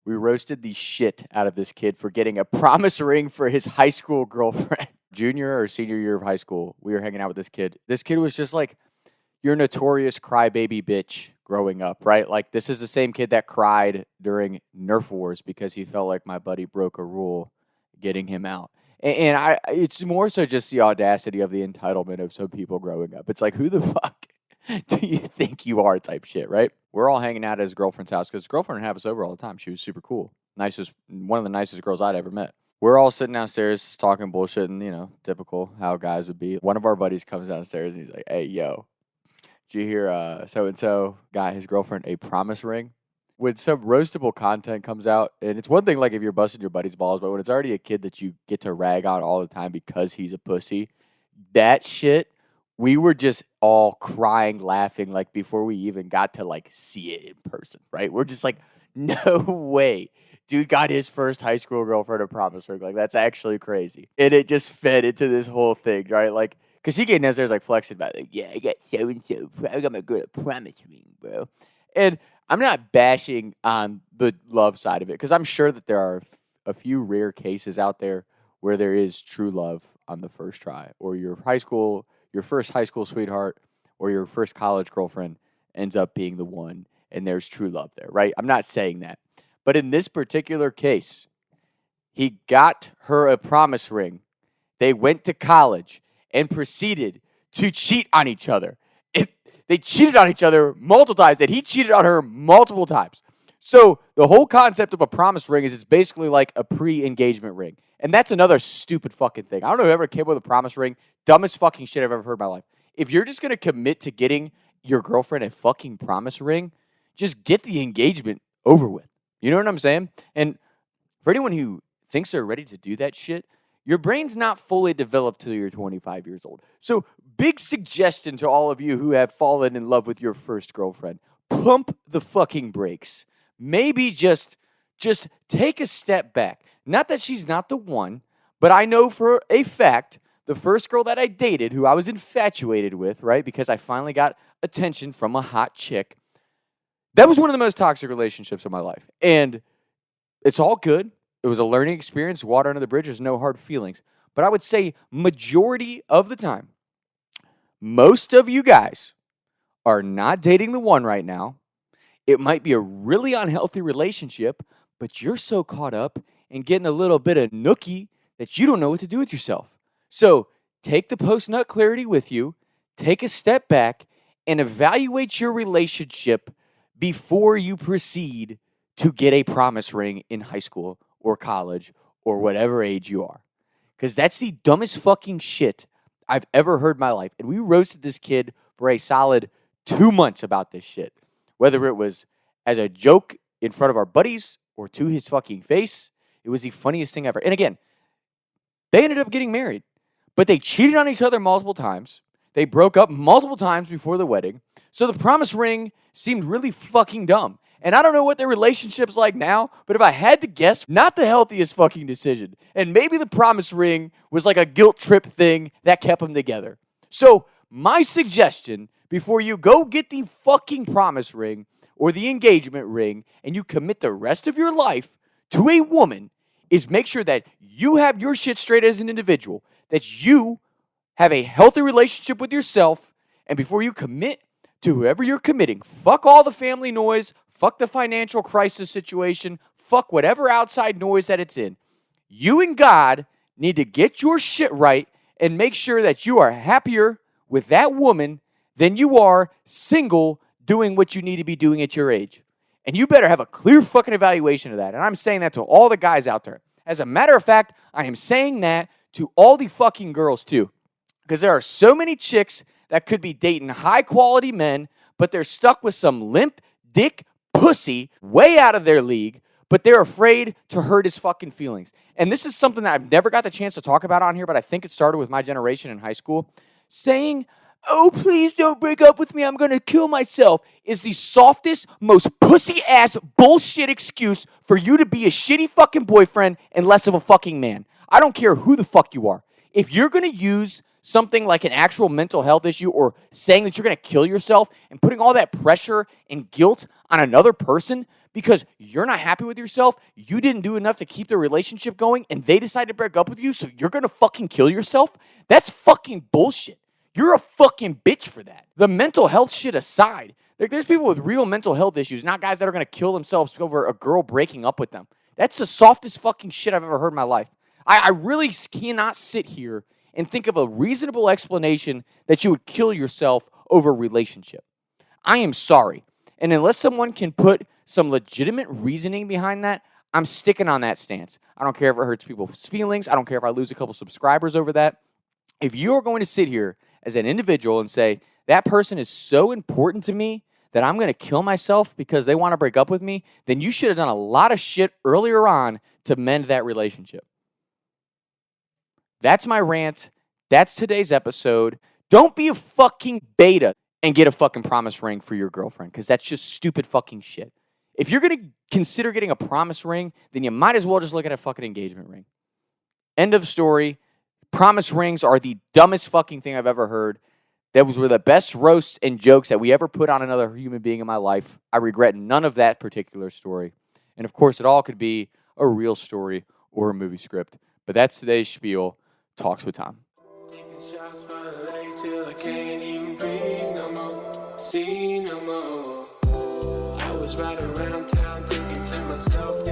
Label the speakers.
Speaker 1: We roasted the shit out of this kid for getting a promise ring for his high school girlfriend. Junior or senior year of high school, we were hanging out with this kid. This kid was just like your notorious crybaby bitch growing up, right? Like, this is the same kid that cried during Nerf Wars because he felt like my buddy broke a rule getting him out. And it's more so just the audacity of the entitlement of some people growing up. It's like, who the fuck do you think you are type shit, right? We're all hanging out at his girlfriend's house because his girlfriend would have us over all the time. She was super cool. One of the nicest girls I'd ever met. We're all sitting downstairs talking bullshit and, typical how guys would be. One of our buddies comes downstairs and he's like, hey, yo, did you hear so-and-so got his girlfriend a promise ring? When some roastable content comes out, and it's one thing like if you're busting your buddy's balls, but when it's already a kid that you get to rag on all the time because he's a pussy, that shit, we were just all crying, laughing, like before we even got to like see it in person, right? We're just like, no way. Dude got his first high school girlfriend a promise ring. Like, that's actually crazy. And it just fed into this whole thing, right? Like, because he getting downstairs like flexing about it. Like, yeah, I got so-and-so. I got my girl a promise ring, bro. And I'm not bashing on the love side of it because I'm sure that there are a few rare cases out there where there is true love on the first try, or your first high school sweetheart or your first college girlfriend ends up being the one and there's true love there, right? I'm not saying that. But in this particular case, he got her a promise ring. They went to college and proceeded to cheat on each other. They cheated on each other multiple times, and he cheated on her multiple times. So the whole concept of a promise ring is it's basically like a pre-engagement ring. And that's another stupid fucking thing. I don't know who ever came up with a promise ring. Dumbest fucking shit I've ever heard in my life. If you're just going to commit to getting your girlfriend a fucking promise ring, just get the engagement over with. You know what I'm saying? And for anyone who thinks they're ready to do that shit, your brain's not fully developed till you're 25 years old. So big suggestion to all of you who have fallen in love with your first girlfriend. Pump the fucking brakes. Maybe just take a step back. Not that she's not the one, but I know for a fact the first girl that I dated, who I was infatuated with, right, because I finally got attention from a hot chick, that was one of the most toxic relationships of my life. And it's all good. It was a learning experience, water under the bridge, there's no hard feelings. But I would say majority of the time, most of you guys are not dating the one right now. It might be a really unhealthy relationship, but you're so caught up in getting a little bit of nookie that you don't know what to do with yourself. So take the post-nut clarity with you, take a step back, and evaluate your relationship before you proceed to get a promise ring in high school or college or whatever age you are. Because that's the dumbest fucking shit I've ever heard in my life. And we roasted this kid for a solid 2 months about this shit. Whether it was as a joke in front of our buddies or to his fucking face, it was the funniest thing ever. And again, they ended up getting married. But they cheated on each other multiple times. They broke up multiple times before the wedding. So the promise ring seemed really fucking dumb. And I don't know what their relationship's like now, but if I had to guess, not the healthiest fucking decision. And maybe the promise ring was like a guilt trip thing that kept them together. So my suggestion, before you go get the fucking promise ring or the engagement ring and you commit the rest of your life to a woman, is make sure that you have your shit straight as an individual, that you have a healthy relationship with yourself, and before you commit to whoever you're committing, fuck all the family noise, fuck the financial crisis situation, fuck whatever outside noise that it's in. You and God need to get your shit right and make sure that you are happier with that woman than you are single doing what you need to be doing at your age. And you better have a clear fucking evaluation of that. And I'm saying that to all the guys out there. As a matter of fact, I am saying that to all the fucking girls too. Because there are so many chicks that could be dating high quality men, but they're stuck with some limp dick pussy way out of their league, but they're afraid to hurt his fucking feelings. And this is something that I've never got the chance to talk about on here, but I think it started with my generation in high school. Saying, oh, please don't break up with me, I'm going to kill myself, is the softest, most pussy-ass bullshit excuse for you to be a shitty fucking boyfriend and less of a fucking man. I don't care who the fuck you are. If you're going to use something like an actual mental health issue or saying that you're going to kill yourself and putting all that pressure and guilt on another person because you're not happy with yourself, you didn't do enough to keep the relationship going, and they decide to break up with you, so you're gonna fucking kill yourself? That's fucking bullshit. You're a fucking bitch for that. The mental health shit aside, there's people with real mental health issues, not guys that are gonna kill themselves over a girl breaking up with them. That's the softest fucking shit I've ever heard in my life. I really cannot sit here and think of a reasonable explanation that you would kill yourself over a relationship. I am sorry. And unless someone can put some legitimate reasoning behind that, I'm sticking on that stance. I don't care if it hurts people's feelings. I don't care if I lose a couple subscribers over that. If you're going to sit here as an individual and say, that person is so important to me that I'm going to kill myself because they want to break up with me, then you should have done a lot of shit earlier on to mend that relationship. That's my rant. That's today's episode. Don't be a fucking beta and get a fucking promise ring for your girlfriend, because that's just stupid fucking shit. If you're going to consider getting a promise ring, then you might as well just look at a fucking engagement ring. End of story. Promise rings are the dumbest fucking thing I've ever heard. Those were the best roasts and jokes that we ever put on another human being in my life. I regret none of that particular story. And of course, it all could be a real story or a movie script. But that's today's spiel. Talks with Tom.
Speaker 2: Taking shots by the lake till I can't even breathe no more, see no more. I was riding around town thinking to myself,